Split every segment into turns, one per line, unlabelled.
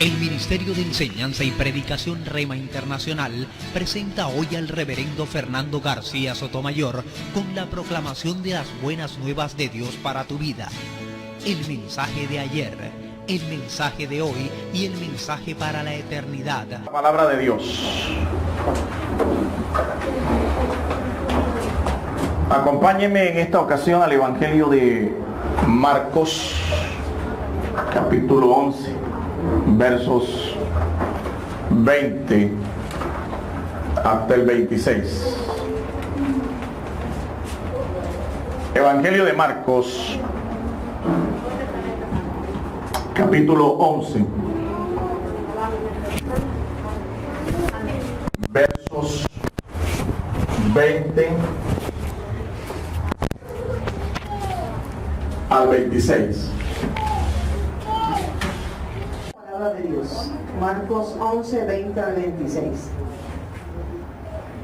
El Ministerio de Enseñanza y Predicación Rema Internacional presenta hoy al reverendo Fernando García Sotomayor con la proclamación de las buenas nuevas de Dios para tu vida. El mensaje de ayer, el mensaje de hoy y el mensaje para la eternidad.
La palabra de Dios. Acompáñenme en esta ocasión al Evangelio de Marcos, capítulo 11, versos 20 hasta el 26. Evangelio de Marcos, capítulo 11, versos 20 al 26.
Palabra de Dios. Marcos 11, 20 al 26.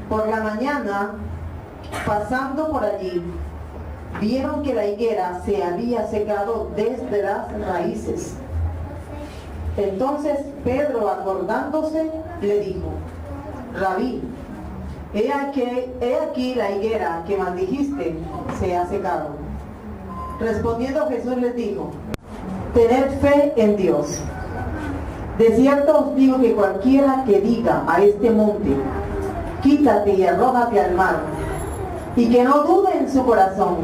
Por la mañana, pasando por allí, vieron que la higuera se había secado desde las raíces. Entonces Pedro, acordándose, le dijo: Rabí, he aquí la higuera que maldijiste se ha secado. Respondiendo Jesús les dijo: tened fe en Dios. De cierto os digo que cualquiera que diga a este monte: quítate y arrójate al mar, y que no dude en su corazón,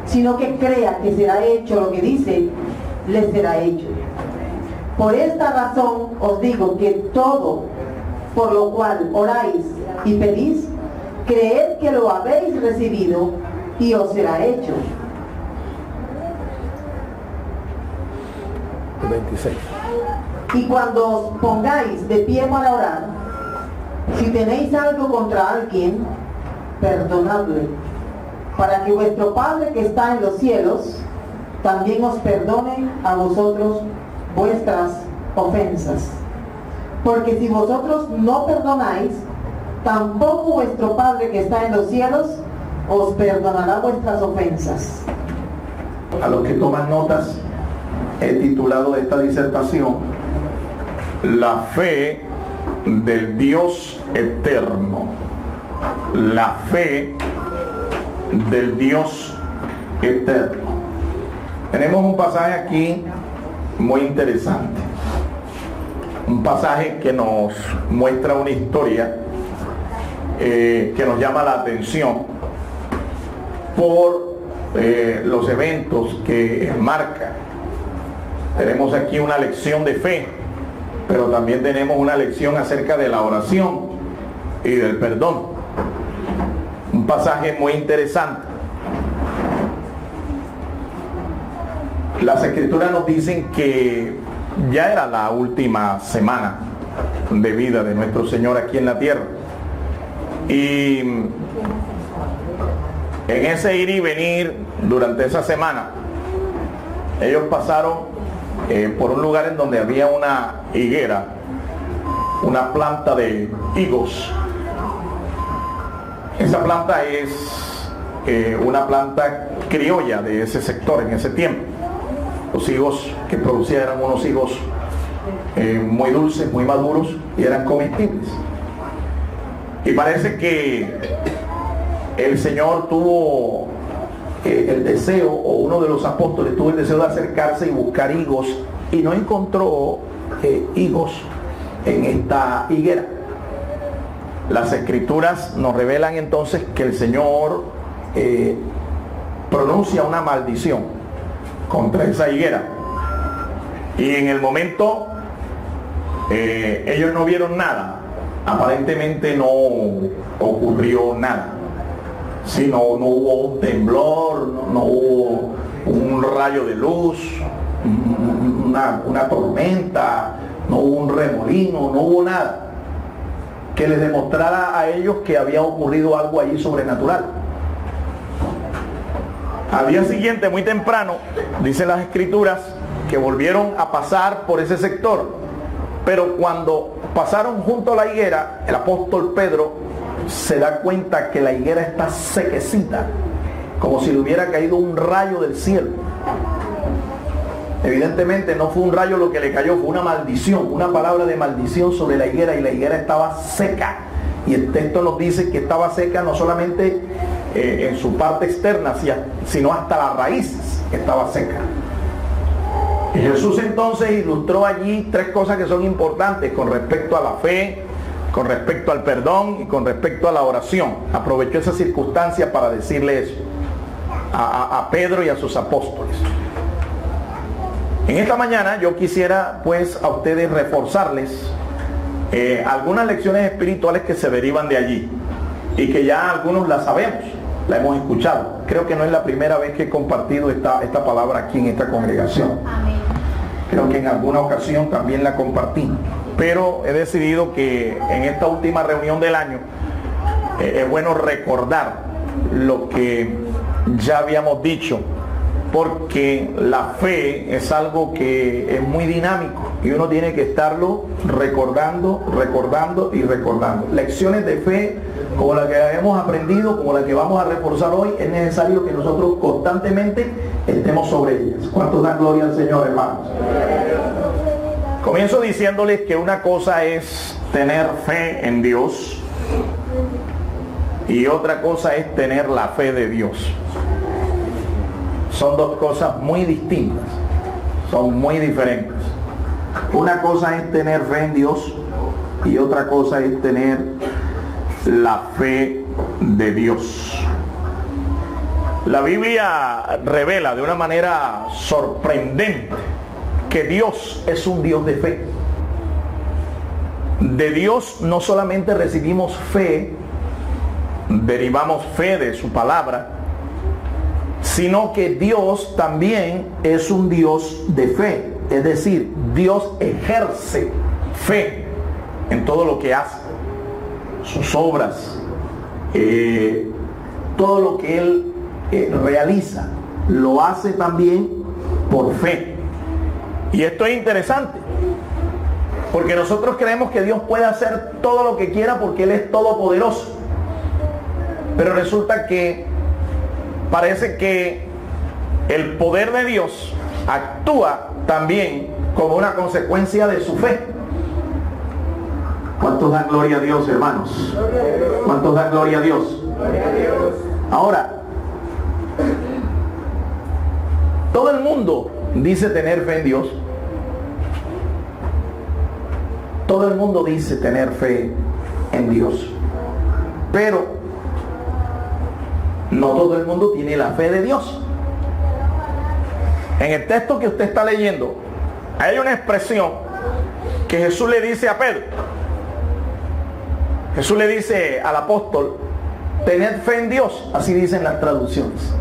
sino que crea que será hecho lo que dice, le será hecho. Por esta razón os digo que todo por lo cual oráis y pedís, creed que lo habéis recibido y os será hecho.
26.
Y cuando os pongáis de pie para orar, si tenéis algo contra alguien, perdonadle, para que vuestro Padre que está en los cielos también os perdone a vosotros vuestras ofensas. Porque si vosotros no perdonáis, tampoco vuestro Padre que está en los cielos os perdonará vuestras ofensas.
A los que toman notas, he titulado esta disertación: La fe del Dios eterno. La fe del Dios eterno. Tenemos un pasaje aquí muy interesante. Un pasaje que nos muestra una historia que nos llama la atención por los eventos que marca. Tenemos aquí una lección de fe, pero también tenemos una lección acerca de la oración y del perdón. Un pasaje muy interesante. Las escrituras nos dicen que ya era la última semana de vida de nuestro Señor aquí en la tierra. Y en ese ir y venir durante esa semana, ellos pasaron por un lugar en donde había una higuera, una planta de higos. Esa planta es una planta criolla de ese sector en ese tiempo. Los higos que producían eran unos higos muy dulces, muy maduros, y eran comestibles. Y parece que el Señor tuvo el deseo, o uno de los apóstoles tuvo el deseo de acercarse y buscar higos, y no encontró higos en esta higuera. Las escrituras nos revelan entonces que el Señor pronuncia una maldición contra esa higuera, y en el momento ellos no vieron nada. Aparentemente no ocurrió nada. Sí, no hubo un temblor, no hubo un rayo de luz, una tormenta, no hubo un remolino, no hubo nada que les demostrara a ellos que había ocurrido algo allí sobrenatural. Al día siguiente, muy temprano, dicen las escrituras que volvieron a pasar por ese sector, pero cuando pasaron junto a la higuera, el apóstol Pedro se da cuenta que la higuera está sequecita, como si le hubiera caído un rayo del cielo. Evidentemente no fue un rayo lo que le cayó, fue una maldición, una palabra de maldición sobre la higuera, y la higuera estaba seca. Y el texto nos dice que estaba seca no solamente en su parte externa, sino hasta las raíces estaba seca. Y Jesús entonces ilustró allí tres cosas que son importantes con respecto a la fe, con respecto al perdón y con respecto a la oración. Aprovechó esa circunstancia para decirle eso a Pedro y a sus apóstoles. En esta mañana yo quisiera pues a ustedes reforzarles algunas lecciones espirituales que se derivan de allí y que ya algunos las sabemos, la hemos escuchado. Creo que no es la primera vez que he compartido esta palabra aquí en esta congregación. Creo que en alguna ocasión también la compartí, pero he decidido que en esta última reunión del año es bueno recordar lo que ya habíamos dicho, porque la fe es algo que es muy dinámico y uno tiene que estarlo recordando y recordando. Lecciones de fe como la que hemos aprendido, como la que vamos a reforzar hoy, es necesario que nosotros constantemente estemos sobre ellas. ¿Cuántos dan gloria al Señor, hermanos? Comienzo diciéndoles que una cosa es tener fe en Dios y otra cosa es tener la fe de Dios. Son dos cosas muy distintas, son muy diferentes. Una cosa es tener fe en Dios y otra cosa es tener la fe de Dios. La Biblia revela de una manera sorprendente que Dios es un Dios de fe. De Dios no solamente recibimos fe, derivamos fe de su palabra, sino que Dios también es un Dios de fe. Es decir, Dios ejerce fe en todo lo que hace, sus obras, todo lo que Él realiza, lo hace también por fe. Y esto es interesante, porque nosotros creemos que Dios puede hacer todo lo que quiera porque Él es todopoderoso. Pero resulta que parece que el poder de Dios actúa también como una consecuencia de su fe. ¿Cuántos dan gloria a Dios, hermanos? ¿Cuántos dan gloria a Dios? Ahora, todo el mundo dice tener fe en Dios. Todo el mundo dice tener fe en Dios. Pero no todo el mundo tiene la fe de Dios. En el texto que usted está leyendo, hay una expresión que Jesús le dice a Pedro. Jesús le dice al apóstol, tened fe en Dios, así dicen las traducciones.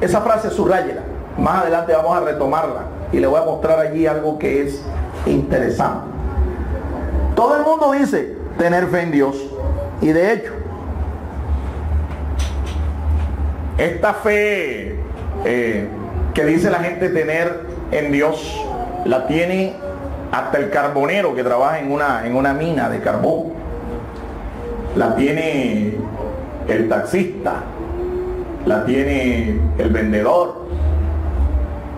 Esa frase subráyela. Más adelante vamos a retomarla y le voy a mostrar allí algo que es interesante. Todo el mundo dice tener fe en Dios, y de hecho esta fe que dice la gente tener en Dios, la tiene hasta el carbonero que trabaja en una mina de carbón. La tiene el taxista, la tiene el vendedor,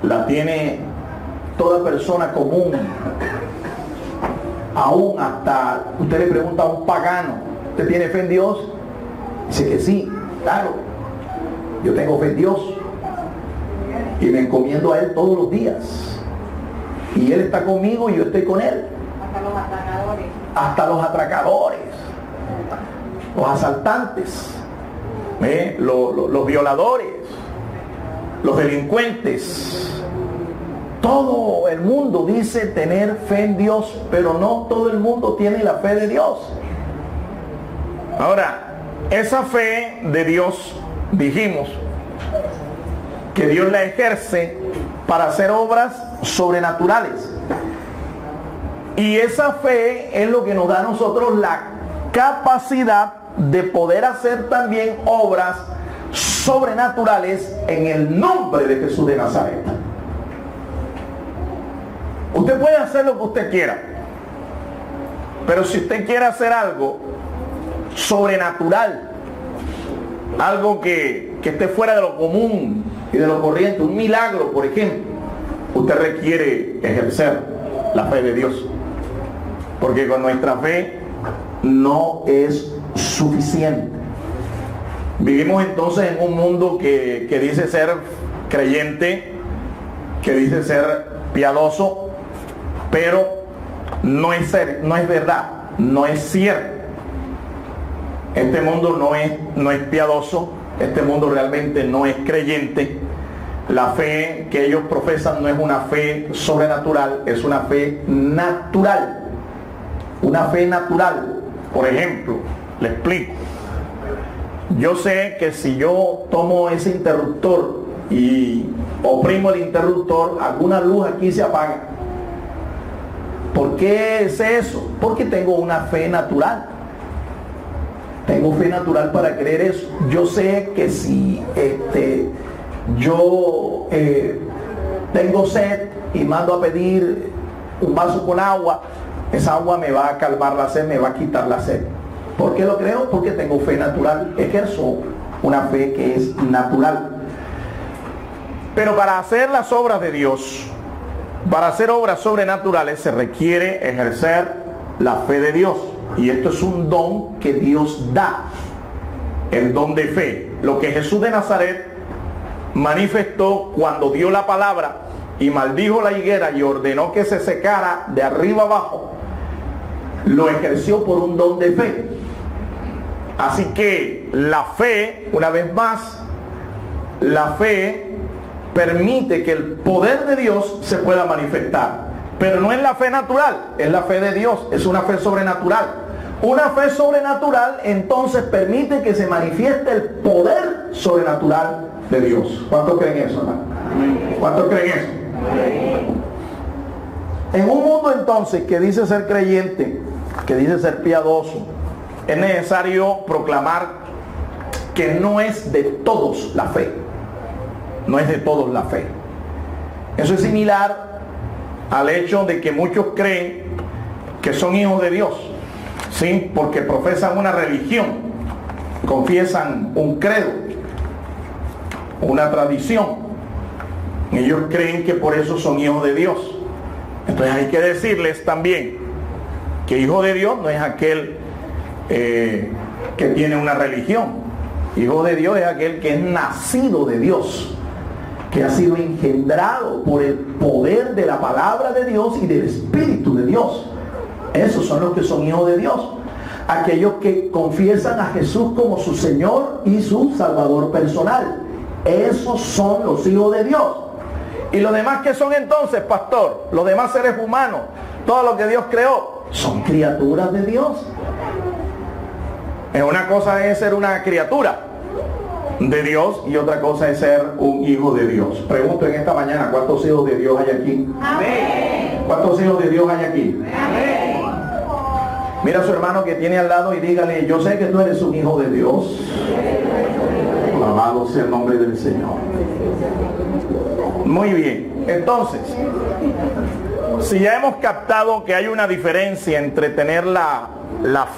la tiene toda persona común. Aún hasta usted le pregunta a un pagano, ¿usted tiene fe en Dios? Dice que sí, claro, yo tengo fe en Dios y me encomiendo a Él todos los días, y Él está conmigo y yo estoy con Él. Hasta los atracadores, los asaltantes, los violadores, los delincuentes. Todo el mundo dice tener fe en Dios, pero no todo el mundo tiene la fe de Dios. Ahora, esa fe de Dios, dijimos que Dios la ejerce para hacer obras sobrenaturales. Y esa fe es lo que nos da a nosotros la capacidad de poder hacer también obras sobrenaturales en el nombre de Jesús de Nazaret. Usted puede hacer lo que usted quiera, pero si usted quiere hacer algo sobrenatural, algo que esté fuera de lo común y de lo corriente, un milagro, por ejemplo, usted requiere ejercer la fe de Dios. Porque con nuestra fe no es suficiente. Vivimos entonces en un mundo que dice ser creyente, que dice ser piadoso, pero no es verdad, no es cierto. Este mundo no es piadoso, este mundo realmente no es creyente. La fe que ellos profesan no es una fe sobrenatural, es una fe natural. Una fe natural. Por ejemplo, le explico. Yo sé que si yo tomo ese interruptor y oprimo el interruptor, alguna luz aquí se apaga. ¿Por qué es eso? Porque tengo una fe natural. Tengo fe natural para creer eso. Yo sé que si yo tengo sed y mando a pedir un vaso con agua, esa agua me va a calmar la sed, me va a quitar la sed. ¿Por qué lo creo? Porque tengo fe natural. Ejerzo una fe que es natural. Pero para hacer las obras de Dios, para hacer obras sobrenaturales, se requiere ejercer la fe de Dios. Y esto es un don que Dios da, el don de fe. Lo que Jesús de Nazaret manifestó cuando dio la palabra y maldijo la higuera y ordenó que se secara de arriba abajo, lo ejerció por un don de fe. Así que la fe, una vez más, la fe permite que el poder de Dios se pueda manifestar. Pero no es la fe natural, es la fe de Dios, es una fe sobrenatural. Una fe sobrenatural entonces permite que se manifieste el poder sobrenatural de Dios. ¿Cuántos creen eso, hermano? ¿Cuántos creen eso? En un mundo entonces que dice ser creyente, que dice ser piadoso, es necesario proclamar que no es de todos la fe. No es de todos la fe. Eso es similar al hecho de que muchos creen que son hijos de Dios, ¿sí? Porque profesan una religión, confiesan un credo, una tradición. Ellos creen que por eso son hijos de Dios. Entonces hay que decirles también que hijo de Dios no es aquel que tiene una religión. Hijo de Dios es aquel que es nacido de Dios, que ha sido engendrado por el poder de la palabra de Dios y del Espíritu de Dios. Esos son los que son hijos de Dios. Aquellos que confiesan a Jesús como su Señor y su Salvador personal. Esos son los hijos de Dios. Y los demás, ¿qué son entonces, pastor? Los demás seres humanos, todo lo que Dios creó, son criaturas de Dios. Una cosa es ser una criatura de Dios y otra cosa es ser un hijo de Dios. Pregunto en esta mañana, ¿cuántos hijos de Dios hay aquí? Amén. ¿Cuántos hijos de Dios hay aquí? Amén. Mira a su hermano que tiene al lado y dígale, yo sé que tú eres un hijo de Dios. Alabado sea el nombre del Señor. Muy bien, entonces, si ya hemos captado que hay una diferencia entre tener la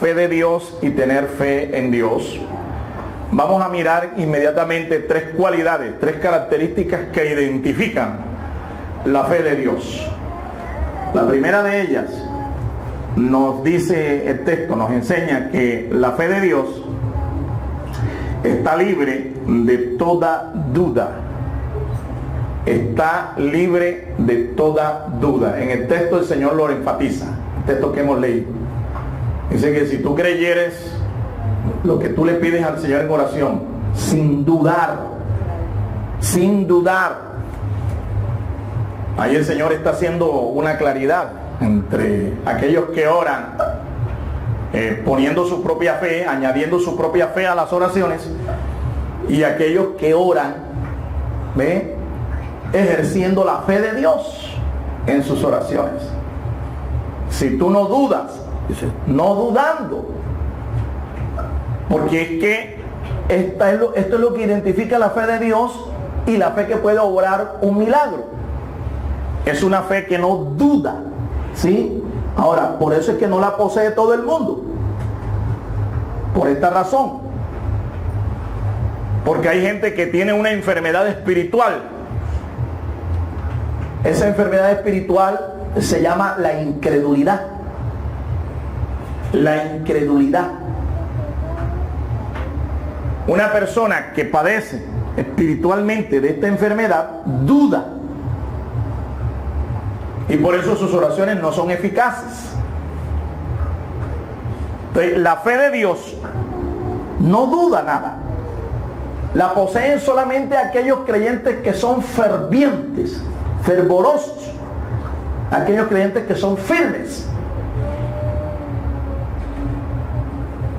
fe de Dios y tener fe en Dios, vamos a mirar inmediatamente tres cualidades, tres características que identifican la fe de Dios. La primera de ellas, nos dice el texto, nos enseña que la fe de Dios está libre de toda duda. Está libre de toda duda. En el texto el Señor lo enfatiza, el texto que hemos leído. Dice que si tú creyeres lo que tú le pides al Señor en oración, sin dudar, ahí el Señor está haciendo una claridad entre aquellos que oran poniendo su propia fe, añadiendo su propia fe a las oraciones, y aquellos que oran, ¿ve?, ejerciendo la fe de Dios en sus oraciones. Si tú no dudas, no dudando, porque es que esto es lo que identifica la fe de Dios y la fe que puede obrar un milagro. Es una fe que no duda, ¿sí? Ahora, por eso es que no la posee todo el mundo. Por esta razón. Porque hay gente que tiene una enfermedad espiritual Esa enfermedad espiritual se llama la incredulidad. La incredulidad. Una persona que padece espiritualmente de esta enfermedad duda. Y por eso sus oraciones no son eficaces. Entonces, la fe de Dios no duda nada. La poseen solamente aquellos creyentes que son fervientes, fervorosos, aquellos creyentes que son firmes.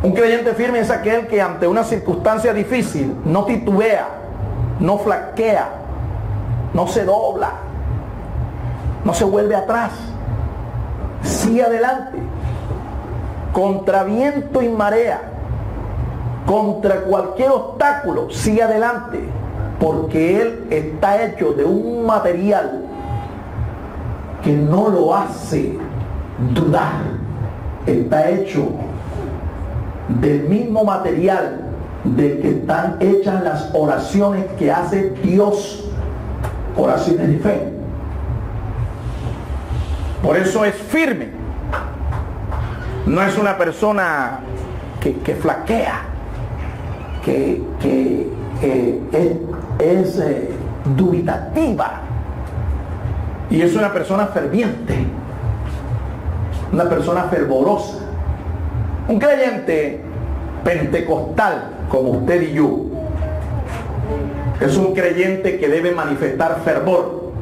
Un creyente firme es aquel que ante una circunstancia difícil no titubea, no flaquea, no se dobla, no se vuelve atrás, sigue adelante, contra viento y marea, contra cualquier obstáculo, sigue adelante, porque él está hecho de un material que no lo hace dudar. Está hecho del mismo material del que están hechas las oraciones que hace Dios, oraciones de fe. Por eso es firme. No es una persona que flaquea, que es dubitativa. Y es una persona ferviente, una persona fervorosa. Un creyente pentecostal como usted y yo es un creyente que debe manifestar fervor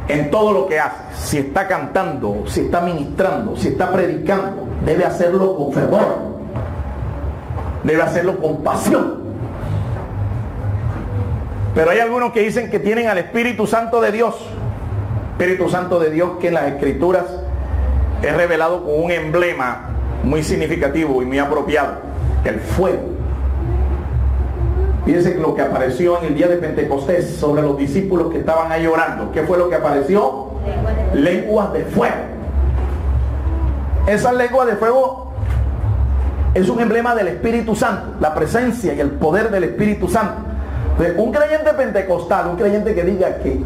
en todo lo que hace. Si está cantando, si está ministrando, si está predicando, debe hacerlo con fervor, debe hacerlo con pasión. Pero hay algunos que dicen que tienen al Espíritu Santo de Dios. Espíritu Santo de Dios que en las Escrituras es revelado con un emblema muy significativo y muy apropiado: el fuego. Fíjense lo que apareció en el día de Pentecostés sobre los discípulos que estaban ahí orando. ¿Qué fue lo que apareció? Lenguas de fuego. Esa lengua de fuego es un emblema del Espíritu Santo, la presencia y el poder del Espíritu Santo. Entonces, un creyente pentecostal, un creyente que diga que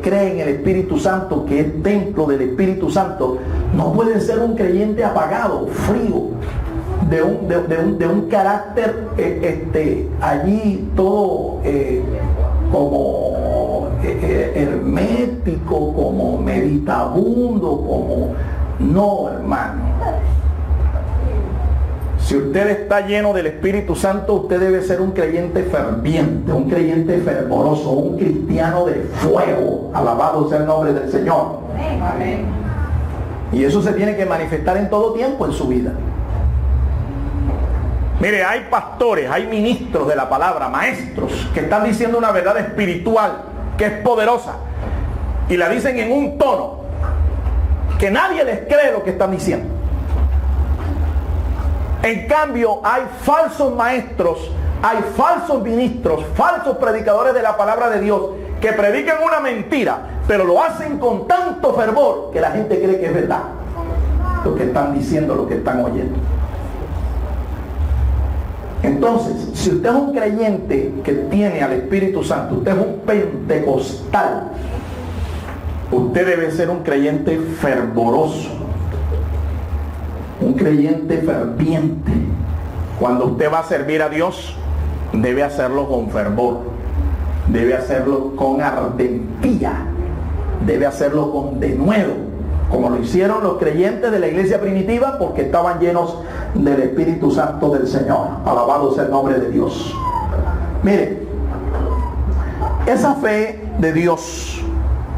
cree en el Espíritu Santo, que es templo del Espíritu Santo, no puede ser un creyente apagado, frío, de un carácter allí todo como hermético, como meditabundo, como... No, hermano. Si usted está lleno del Espíritu Santo, usted debe ser un creyente ferviente, un creyente fervoroso, un cristiano de fuego. Alabado sea el nombre del Señor. Amén. Y eso se tiene que manifestar en todo tiempo en su vida. Mire, hay pastores, hay ministros de la palabra, maestros, que están diciendo una verdad espiritual que es poderosa y la dicen en un tono que nadie les cree lo que están diciendo. En cambio, hay falsos maestros, hay falsos ministros, falsos predicadores de la palabra de Dios que predican una mentira, pero lo hacen con tanto fervor que la gente cree que es verdad lo que están diciendo, lo que están oyendo. Entonces, si usted es un creyente que tiene al Espíritu Santo, usted es un pentecostal, usted debe ser un creyente fervoroso, un creyente ferviente. Cuando usted va a servir a Dios, debe hacerlo con fervor, debe hacerlo con ardentía, debe hacerlo con denuedo, como lo hicieron los creyentes de la iglesia primitiva, porque estaban llenos del Espíritu Santo del Señor. Alabado sea el nombre de Dios. Mire, esa fe de Dios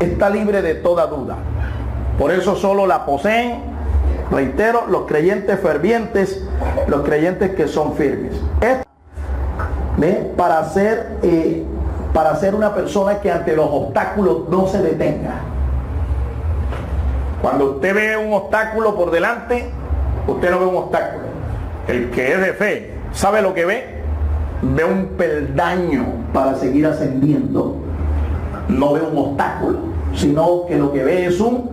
está libre de toda duda. Por eso solo la poseen, reitero, los creyentes fervientes, los creyentes que son firmes. Para ser una persona que ante los obstáculos no se detenga. Cuando usted ve un obstáculo por delante, usted no ve un obstáculo. El que es de fe, ¿sabe lo que ve? Ve un peldaño para seguir ascendiendo. No ve un obstáculo, sino que lo que ve es un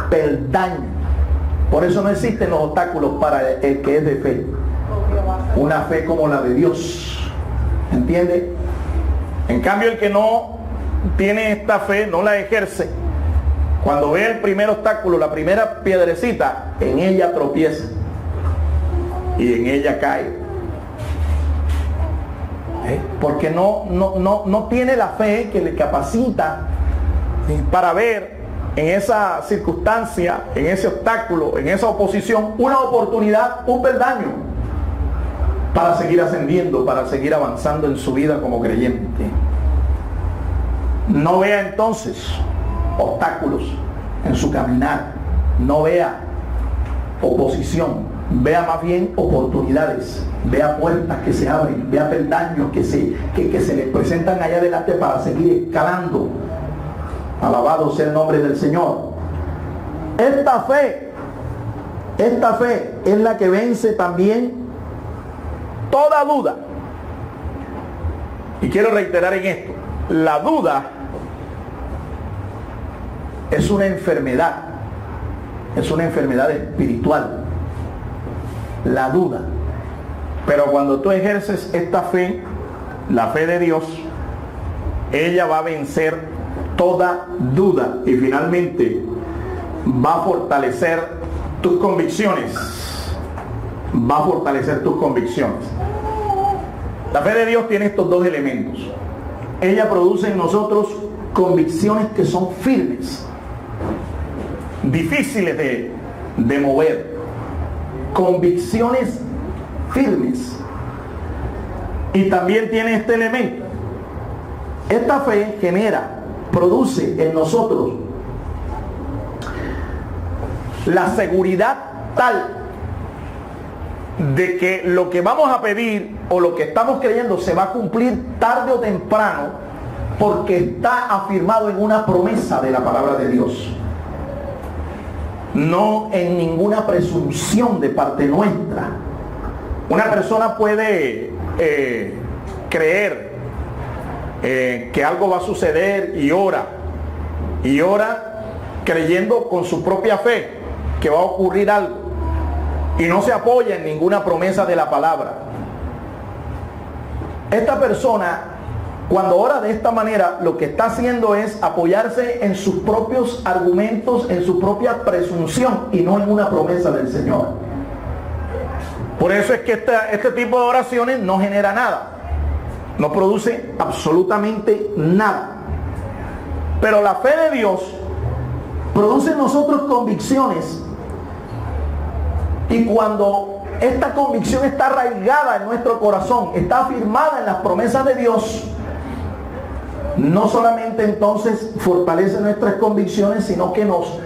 peldaño. Por eso no existen los obstáculos para el que es de fe. Una fe como la de Dios. ¿Entiende? En cambio, el que no tiene esta fe, no la ejerce, cuando ve el primer obstáculo, la primera piedrecita, en ella tropieza y en ella cae. Porque no tiene la fe que le capacita para ver en esa circunstancia, en ese obstáculo, en esa oposición, una oportunidad, un peldaño para seguir ascendiendo, para seguir avanzando en su vida como creyente. No vea entonces obstáculos en su caminar, no vea oposición, vea más bien oportunidades, vea puertas que se abren, vea peldaños que se les presentan allá adelante para seguir escalando. Alabado sea el nombre del Señor. Esta fe es la que vence también toda duda. Y quiero reiterar en esto, la duda es una enfermedad espiritual, la duda. Pero cuando tú ejerces esta fe, la fe de Dios, ella va a vencer toda duda y finalmente va a fortalecer tus convicciones. Va a fortalecer tus convicciones. La fe de Dios tiene estos dos elementos. Ella produce en nosotros convicciones que son firmes, difíciles de mover. Convicciones firmes. Y también tiene este elemento. Esta fe produce en nosotros la seguridad tal de que lo que vamos a pedir o lo que estamos creyendo se va a cumplir tarde o temprano, porque está afirmado en una promesa de la palabra de Dios, no en ninguna presunción de parte nuestra. Una persona puede creer que algo va a suceder y ora creyendo con su propia fe que va a ocurrir algo y no se apoya en ninguna promesa de la palabra. Esta persona, cuando ora de esta manera, lo que está haciendo es apoyarse en sus propios argumentos, en su propia presunción y no en una promesa del Señor. Por eso es que este tipo de oraciones no genera nada, no produce absolutamente nada. Pero la fe de Dios produce en nosotros convicciones, y cuando esta convicción está arraigada en nuestro corazón, está afirmada en las promesas de Dios, no solamente entonces fortalece nuestras convicciones, sino que nos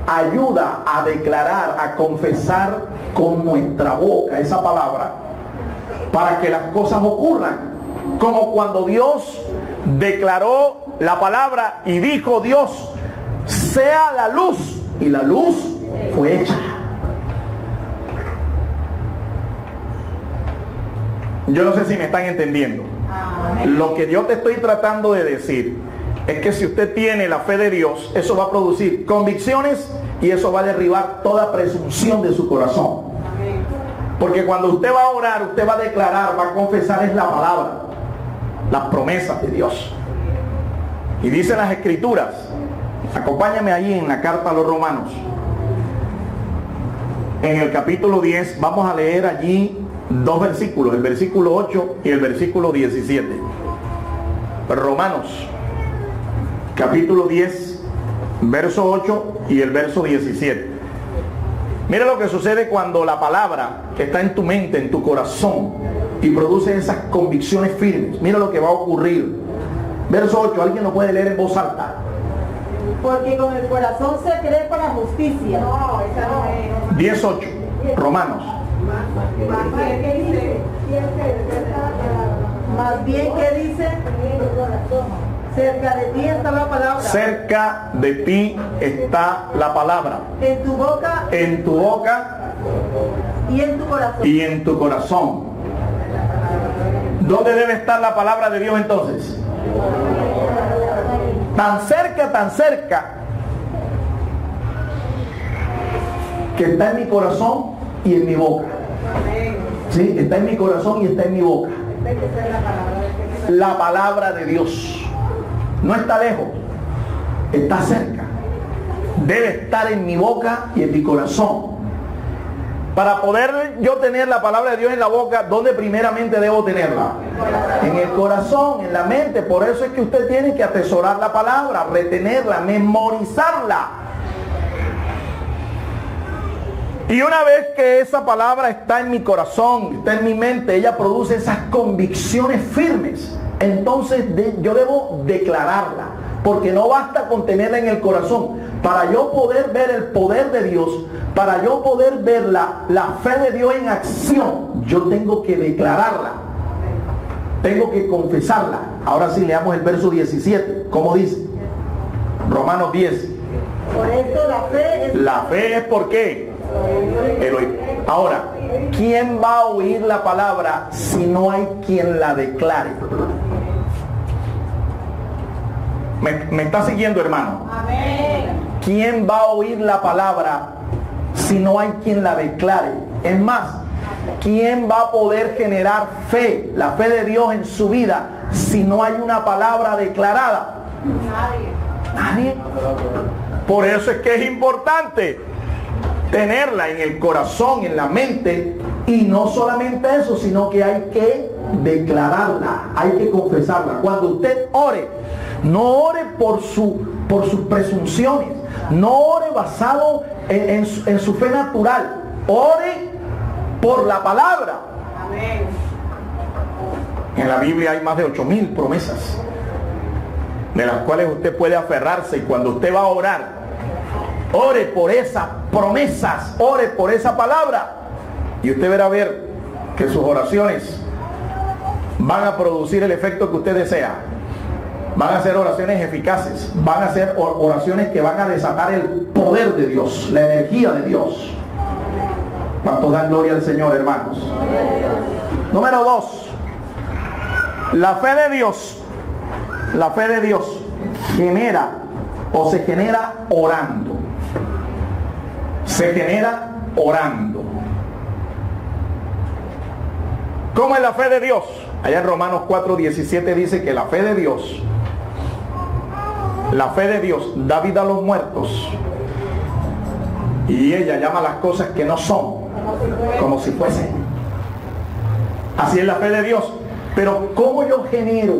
ayuda a declarar, a confesar con nuestra boca esa palabra para que las cosas ocurran. Como cuando Dios declaró la palabra y dijo Dios, sea la luz, y la luz fue hecha. Yo no sé si me están entendiendo. Lo que yo te estoy tratando de decir es que si usted tiene la fe de Dios, eso va a producir convicciones y eso va a derribar toda presunción de su corazón. Porque cuando usted va a orar, usted va a declarar, va a confesar es la palabra, las promesas de Dios. Y dice las Escrituras, acompáñame ahí en la carta a los Romanos, en el capítulo 10, vamos a leer allí dos versículos, el versículo 8 y el versículo 17. Romanos, capítulo 10, verso 8 y el verso 17. Mira lo que sucede cuando la palabra está en tu mente, en tu corazón, y produce esas convicciones firmes. Mira lo que va a ocurrir. Verso 8, ¿alguien lo puede leer en voz alta?
Porque con el corazón se cree para justicia. No, esa no es. 18, Romanos. Más bien que dice, cerca de ti está la palabra.
Cerca de ti está la palabra.
En tu boca.
En tu boca.
Y en tu corazón.
Y en tu corazón. ¿Dónde debe estar la palabra de Dios entonces? Tan cerca que está en mi corazón y en mi boca. Sí, está en mi corazón y está en mi boca. La palabra de Dios. no está lejos, está cerca. Debe estar en mi boca y en mi corazón. Para poder yo tener la palabra de Dios en la boca, ¿dónde primeramente debo tenerla? En el corazón, en la mente. Por eso es que usted tiene que atesorar la palabra, retenerla, memorizarla. Y una vez que esa palabra está en mi corazón, está en mi mente, ella produce esas convicciones firmes. Entonces yo debo declararla, porque no basta con tenerla en el corazón. Para yo poder ver el poder de Dios, para yo poder ver la fe de Dios en acción, yo tengo que declararla, tengo que confesarla. Ahora sí, leamos el verso 17, ¿cómo dice? Romanos 10.
Por esto
La fe es ¿por qué? El oír. Ahora, ¿quién va a oír la palabra si no hay quien la declare? ¿Me está siguiendo, hermano?
Amén.
¿Quién va a oír la palabra si no hay quien la declare? Es más, ¿quién va a poder generar fe, la fe de Dios en su vida, si no hay una palabra declarada? Nadie. Por eso es que es importante tenerla en el corazón, en la mente, y no solamente eso, sino que hay que declararla, hay que confesarla. Cuando usted ore, no ore por sus presunciones, no ore basado en su fe natural, ore por la palabra.
Amén.
En la Biblia hay más de 8,000 promesas, de las cuales usted puede aferrarse, y cuando usted va a orar, ore por esas promesas, ore por esa palabra, y usted verá ver que sus oraciones van a producir el efecto que usted desea. Van a ser oraciones eficaces, van a ser oraciones que van a desatar el poder de Dios, la energía de Dios. ¿Cuántos dan gloria al Señor, hermanos? Número 2, la fe de Dios. La fe de Dios genera o se genera orando. Se genera orando. ¿Cómo es la fe de Dios? Allá en Romanos 4:17 dice que la fe de Dios da vida a los muertos, y ella llama las cosas que no son como si fuesen. Así es la fe de Dios. Pero ¿cómo yo genero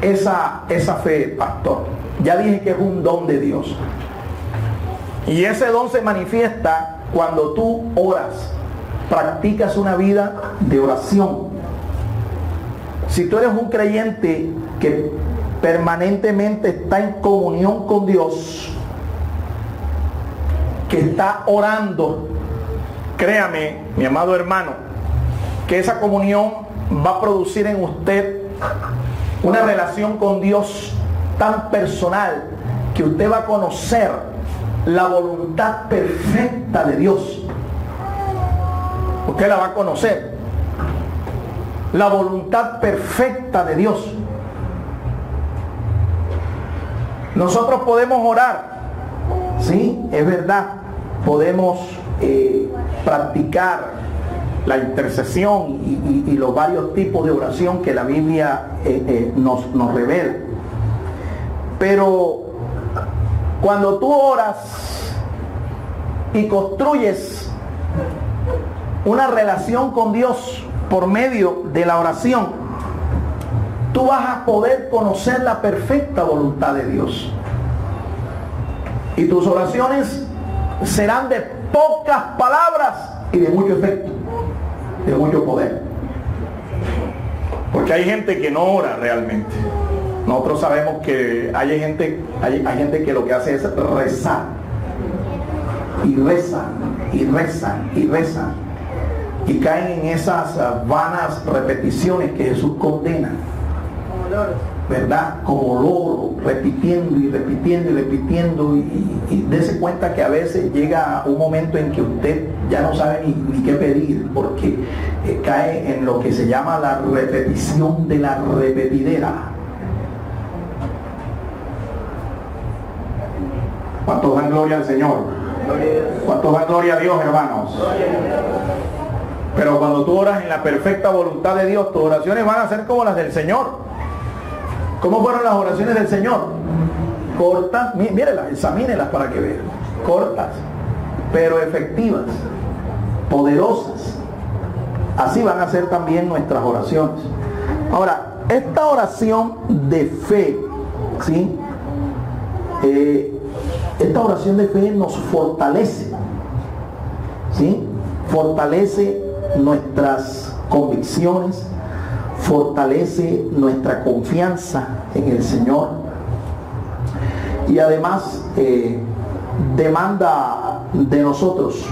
esa fe, pastor? Ya dije que es un don de Dios, y ese don se manifiesta cuando tú oras, practicas una vida de oración. Si tú eres un creyente que permanentemente está en comunión con Dios, que está orando, créame, mi amado hermano, que esa comunión va a producir en usted una relación con Dios tan personal que usted va a conocer la voluntad perfecta de Dios. Usted la va a conocer, la voluntad perfecta de Dios. Nosotros podemos orar, sí, es verdad, podemos practicar la intercesión y los varios tipos de oración que la Biblia nos revela. Pero cuando tú oras y construyes una relación con Dios por medio de la oración, tú vas a poder conocer la perfecta voluntad de Dios. Y tus oraciones serán de pocas palabras y de mucho efecto, de mucho poder. Porque hay gente que no ora realmente. Nosotros sabemos que hay gente que lo que hace es rezar. Y rezan, y rezan, y rezan. Y caen en esas vanas repeticiones que Jesús condena, ¿verdad? Como loro, repitiendo y repitiendo y repitiendo, y dése cuenta que a veces llega un momento en que usted ya no sabe ni qué pedir, porque cae en lo que se llama la repetición de la repetidera. ¿Cuántos dan gloria al Señor? ¿Cuántos dan gloria a Dios, hermanos? Pero cuando tú oras en la perfecta voluntad de Dios, tus oraciones van a ser como las del Señor. ¿Cómo fueron las oraciones del Señor? Cortas, mírelas, examínelas para que vean. Cortas, pero efectivas, poderosas. Así van a ser también nuestras oraciones. Ahora, esta oración de fe, ¿sí? Esta oración de fe nos fortalece, ¿sí? Fortalece nuestras convicciones, fortalece nuestra confianza en el Señor y además demanda de nosotros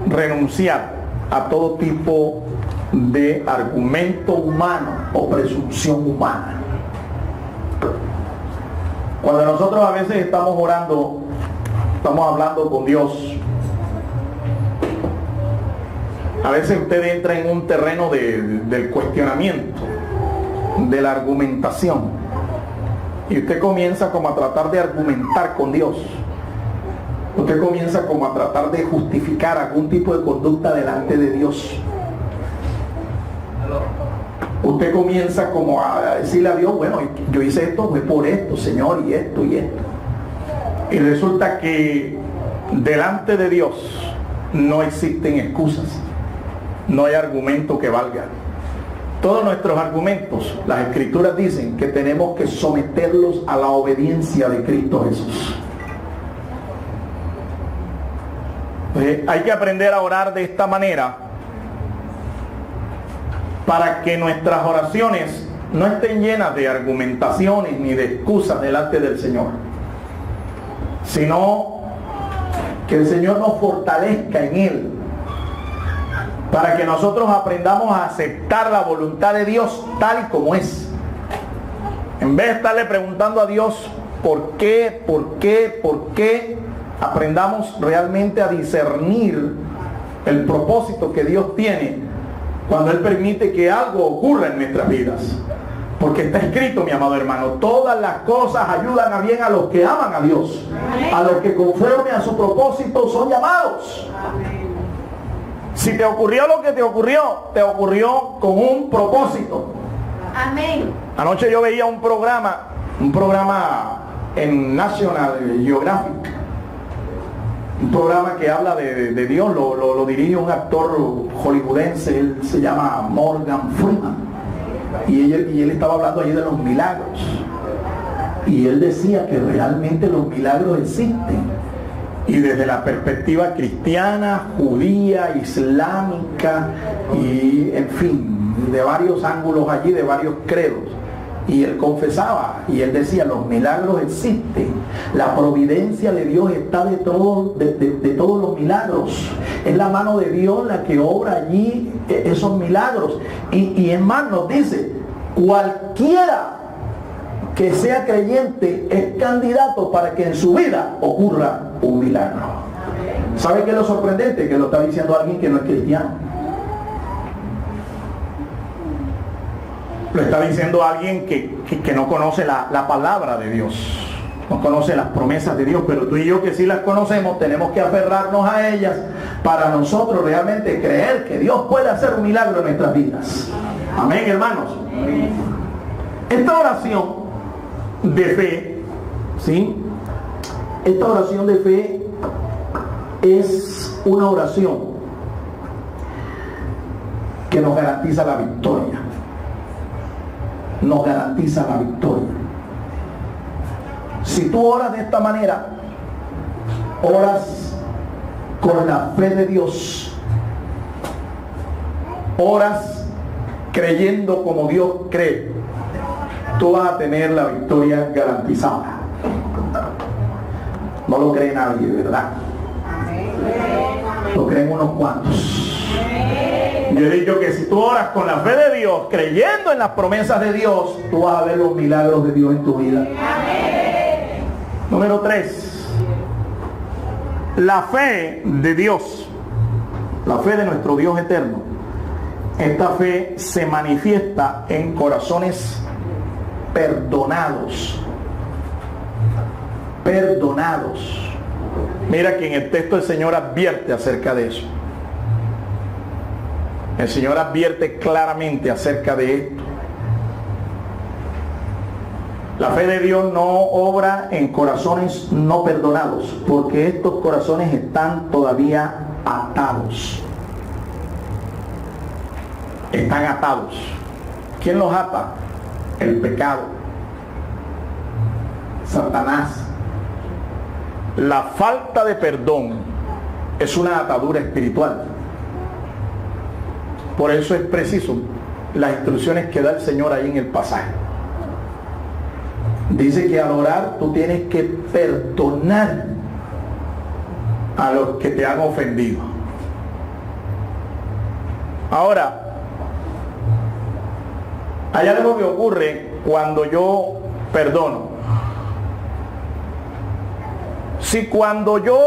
renunciar a todo tipo de argumento humano o presunción humana. Cuando nosotros a veces estamos orando, estamos hablando con Dios, a veces usted entra en un terreno del cuestionamiento, de la argumentación, y usted comienza como a tratar de argumentar con Dios. Usted comienza como a tratar de justificar algún tipo de conducta delante de Dios. Usted comienza como a decirle a Dios, bueno, yo hice esto, fue por esto, Señor, y esto, y esto. Y resulta que delante de Dios no existen excusas, no hay argumento que valga. Todos nuestros argumentos, las Escrituras dicen que tenemos que someterlos a la obediencia de Cristo Jesús. Hay que aprender a orar de esta manera para que nuestras oraciones no estén llenas de argumentaciones ni de excusas delante del Señor, sino que el Señor nos fortalezca en Él, para que nosotros aprendamos a aceptar la voluntad de Dios tal y como es. En vez de estarle preguntando a Dios ¿por qué? Aprendamos realmente a discernir el propósito que Dios tiene cuando Él permite que algo ocurra en nuestras vidas. Porque está escrito, mi amado hermano, todas las cosas ayudan a bien a los que aman a Dios, a los que conforme a su propósito son llamados. Si te ocurrió lo que te ocurrió con un propósito.
Amén.
Anoche yo veía un programa en National Geographic, un programa que habla de Dios, lo dirige un actor hollywoodense, él se llama Morgan Freeman, y él estaba hablando allí de los milagros, y él decía que realmente los milagros existen, y desde la perspectiva cristiana, judía, islámica, y en fin, de varios ángulos allí, de varios credos. Y él confesaba, y él decía, los milagros existen, la providencia de Dios está de todos los milagros, es la mano de Dios la que obra allí esos milagros, y en más nos dice, cualquiera que sea creyente es candidato para que en su vida ocurra un milagro. ¿Sabe qué es lo sorprendente? Que lo está diciendo alguien que no es cristiano. Lo está diciendo alguien que no conoce la palabra de Dios, no conoce las promesas de Dios, pero tú y yo que sí las conocemos, tenemos que aferrarnos a ellas para nosotros realmente creer que Dios puede hacer un milagro en nuestras vidas. Amén, hermanos. Esta oración de fe, ¿sí? Esta oración de fe es una oración que nos garantiza la victoria. Nos garantiza la victoria. Si tú oras de esta manera, oras con la fe de Dios, oras creyendo como Dios cree, tú vas a tener la victoria garantizada. No lo cree nadie, ¿verdad? Lo creen unos cuantos. Yo he dicho que si tú oras con la fe de Dios, creyendo en las promesas de Dios, tú vas a ver los milagros de Dios en tu vida. Número 3. La fe de Dios, la fe de nuestro Dios eterno. Esta fe se manifiesta en corazones perdonados. Perdonados. Mira que en el texto el Señor advierte acerca de eso. El Señor advierte claramente acerca de esto. La fe de Dios no obra en corazones no perdonados, porque estos corazones están todavía atados. Están atados. ¿Quién los ata? El pecado. Satanás. La falta de perdón es una atadura espiritual. Por eso es preciso las instrucciones que da el Señor ahí en el pasaje. Dice que al orar tú tienes que perdonar a los que te han ofendido. Ahora, hay algo que ocurre cuando yo perdono. Si cuando yo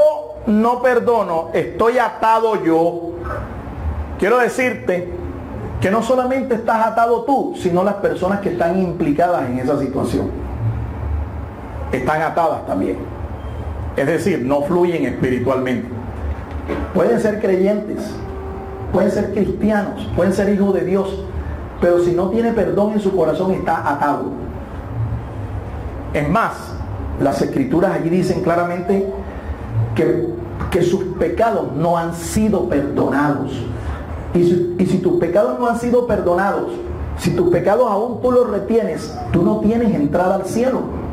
no perdono estoy atado yo, quiero decirte que no solamente estás atado tú, sino las personas que están implicadas en esa situación están atadas también. Es decir, no fluyen espiritualmente. Pueden ser creyentes, pueden ser cristianos, pueden ser hijos de Dios, pero si no tiene perdón en su corazón está atado. Es más, las escrituras allí dicen claramente que sus pecados no han sido perdonados. Y si tus pecados no han sido perdonados, si tus pecados aún tú los retienes, tú no tienes entrada al cielo.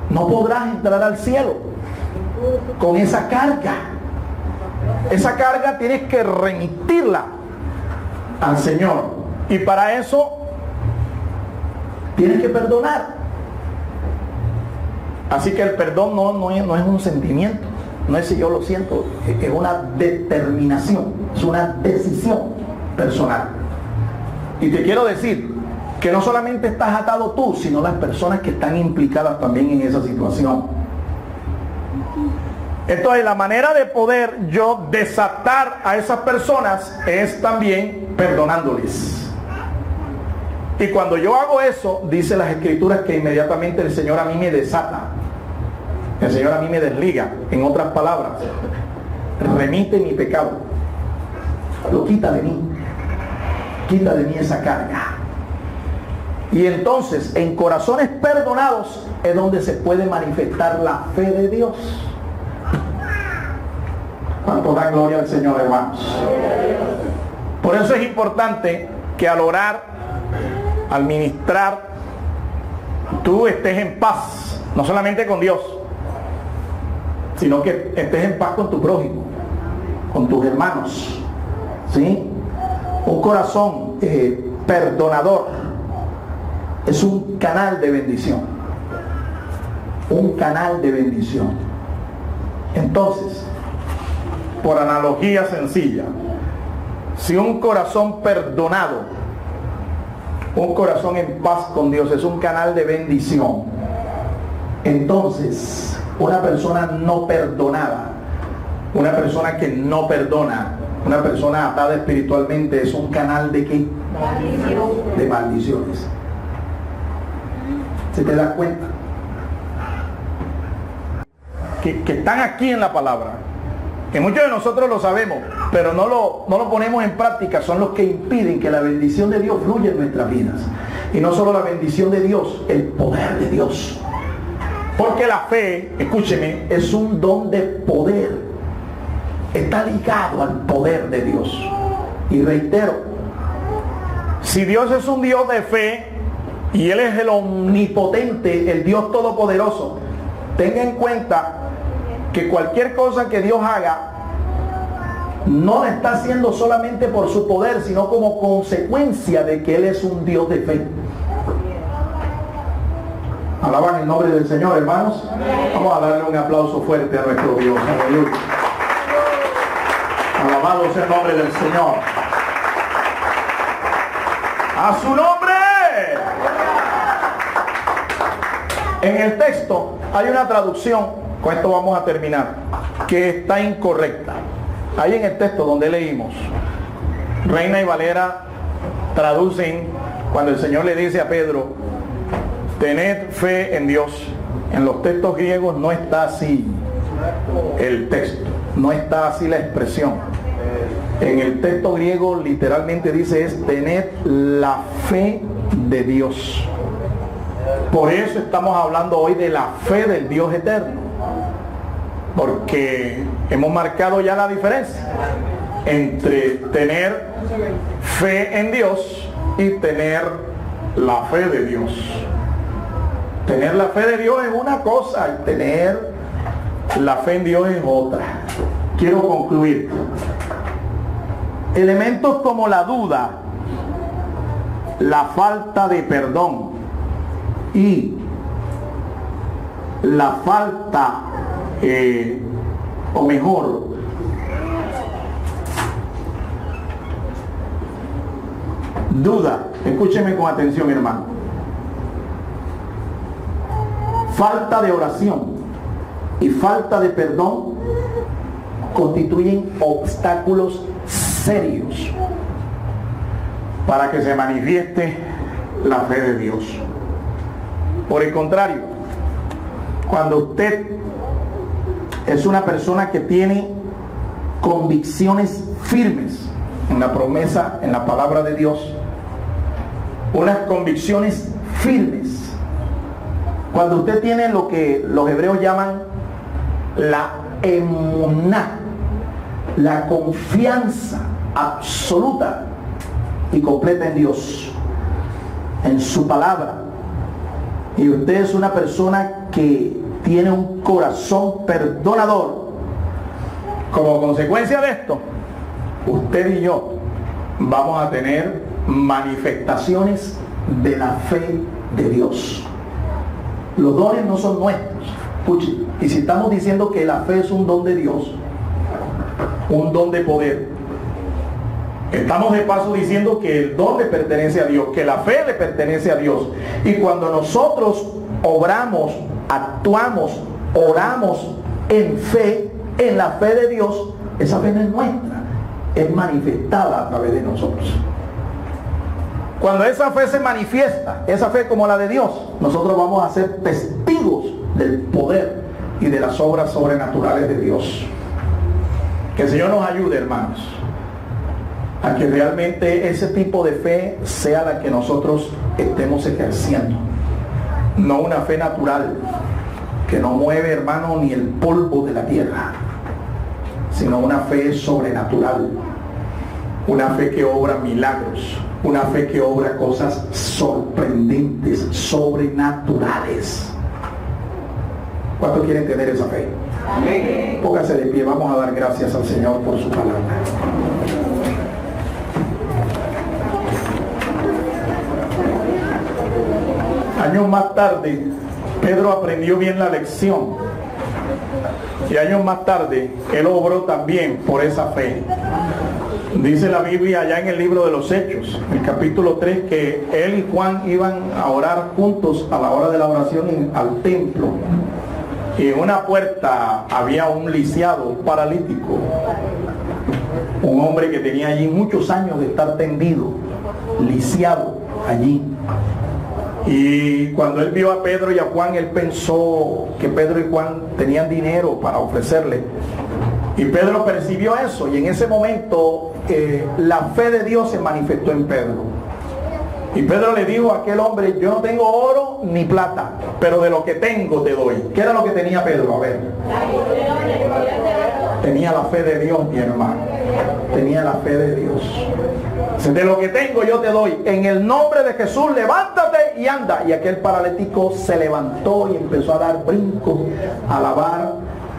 No podrás entrar al cielo con esa carga. Esa carga tienes que remitirla al Señor. Y para eso tienes que perdonar. Así que el perdón no es un sentimiento. No es si yo lo siento. Es una determinación. Es una decisión personal. Y te quiero decir que no solamente estás atado tú, sino las personas que están implicadas también en esa situación. Entonces, la manera de poder yo desatar a esas personas es también perdonándoles. Y cuando yo hago eso, dice las escrituras que inmediatamente el Señor a mí me desata. El Señor a mí me desliga. En otras palabras, remite mi pecado. Lo quita de mí. Quita de mí esa carga. Y entonces, en corazones perdonados es donde se puede manifestar la fe de Dios. ¿Cuánto da gloria al Señor, hermanos? Por eso es importante que al orar, al ministrar, tú estés en paz, no solamente con Dios, sino que estés en paz con tu prójimo, con tus hermanos, ¿sí? Un corazón perdonador es un canal de bendición. Un canal de bendición. Entonces, por analogía sencilla, si un corazón perdonado, un corazón en paz con Dios es un canal de bendición, entonces una persona no perdonada, una persona que no perdona, una persona atada espiritualmente es un canal de ¿qué? De maldiciones. ¿Se te das cuenta? Que están aquí en la palabra. Que muchos de nosotros lo sabemos, pero no lo ponemos en práctica. Son los que impiden que la bendición de Dios fluya en nuestras vidas. Y no solo la bendición de Dios, el poder de Dios. Porque la fe, escúcheme, es un don de poder. Está ligado al poder de Dios. Y reitero, si Dios es un Dios de fe, y Él es el omnipotente, el Dios todopoderoso, tenga en cuenta que cualquier cosa que Dios haga no la está haciendo solamente por su poder, sino como consecuencia de que Él es un Dios de fe. Alaban el nombre del Señor, hermanos. Vamos a darle un aplauso fuerte a nuestro Dios. Aleluya. Alabado sea el nombre del Señor. A su nombre. En el texto hay una traducción, con esto vamos a terminar, que está incorrecta. Ahí en el texto donde leímos, Reina y Valera traducen cuando el Señor le dice a Pedro, tened fe en Dios. En los textos griegos no está así el texto, no está así la expresión. En el texto griego literalmente dice es tener la fe de Dios. Por eso estamos hablando hoy de la fe del Dios eterno, porque hemos marcado ya la diferencia entre tener fe en Dios y tener la fe de Dios. Tener la fe de Dios es una cosa y tener la fe en Dios es otra. Quiero concluir. Elementos como la duda, la falta de perdón y la falta, o mejor, duda, escúcheme con atención, hermano. Falta de oración y falta de perdón constituyen obstáculos serios para que se manifieste la fe de Dios. Por el contrario, cuando usted es una persona que tiene convicciones firmes en la promesa, en la palabra de Dios, unas convicciones firmes, cuando usted tiene lo que los hebreos llaman la emuná, la confianza absoluta y completa en Dios, en su palabra, y usted es una persona que tiene un corazón perdonador, como consecuencia de esto, usted y yo vamos a tener manifestaciones de la fe de Dios. Los dones no son nuestros. Escuchen, y si estamos diciendo que la fe es un don de Dios, un don de poder, estamos de paso diciendo que el don le pertenece a Dios, que la fe le pertenece a Dios. Y cuando nosotros obramos, actuamos, oramos en fe, en la fe de Dios, esa fe no es nuestra, es manifestada a través de nosotros. Cuando esa fe se manifiesta, esa fe como la de Dios, nosotros vamos a ser testigos del poder y de las obras sobrenaturales de Dios. Que el Señor nos ayude, hermanos, a que realmente ese tipo de fe sea la que nosotros estemos ejerciendo. No una fe natural que no mueve, hermano, ni el polvo de la tierra, sino una fe sobrenatural, una fe que obra milagros, una fe que obra cosas sorprendentes, sobrenaturales. ¿Cuántos quieren tener esa fe? Amén. Póngase de pie, vamos a dar gracias al Señor por su palabra. Años más tarde, Pedro aprendió bien la lección. Y años más tarde, él obró también por esa fe. Dice la Biblia allá en el libro de los Hechos, el capítulo 3, que él y Juan iban a orar juntos a la hora de la oración al templo. Y en una puerta había un lisiado, un paralítico. Un hombre que tenía allí muchos años de estar tendido, lisiado allí. Y cuando él vio a Pedro y a Juan, él pensó que Pedro y Juan tenían dinero para ofrecerle. Y Pedro percibió eso, y en ese momento la fe de Dios se manifestó en Pedro. Y Pedro le dijo a aquel hombre: yo no tengo oro ni plata, pero de lo que tengo te doy. ¿Qué era lo que tenía Pedro? A ver. Tenía la fe de Dios, mi hermano. Tenía la fe de Dios. De lo que tengo yo te doy. En el nombre de Jesús, levántate y anda. Y aquel paralítico se levantó y empezó a dar brincos, a alabar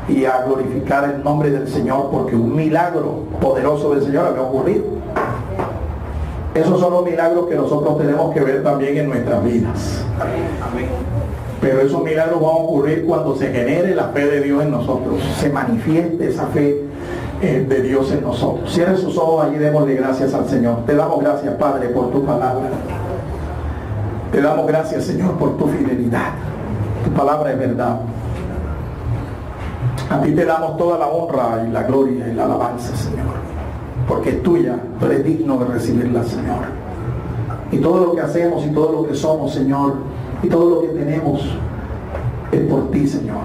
y a glorificar el nombre del Señor, porque un milagro poderoso del Señor había ocurrido. Esos son los milagros que nosotros tenemos que ver también en nuestras vidas. Pero esos milagros van a ocurrir cuando se genere la fe de Dios en nosotros, se manifieste esa fe de Dios en nosotros. Cierre sus ojos allí, démosle gracias al Señor. Te damos gracias, Padre, por tu palabra. Te damos gracias, Señor, por tu fidelidad. Tu palabra es verdad. A ti te damos toda la honra y la gloria y la alabanza, Señor, porque es tuya. Tú eres digno de recibirla, Señor. Y todo lo que hacemos y todo lo que somos, Señor, y todo lo que tenemos es por ti, Señor.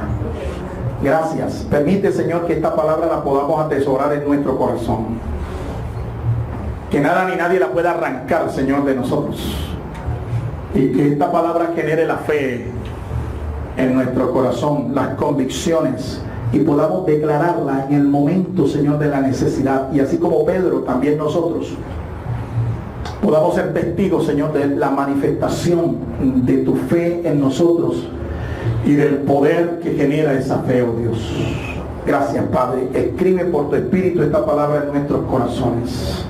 Gracias. Permite, Señor, que esta palabra la podamos atesorar en nuestro corazón. que nada ni nadie la pueda arrancar, Señor, de nosotros. Y que esta palabra genere la fe en nuestro corazón, las convicciones, y podamos declararla en el momento, Señor, de la necesidad. Y así como Pedro, también nosotros podamos ser testigos, Señor, de la manifestación de tu fe en nosotros y del poder que genera esa fe, oh Dios. Gracias, Padre. Escribe por tu Espíritu esta palabra en nuestros corazones.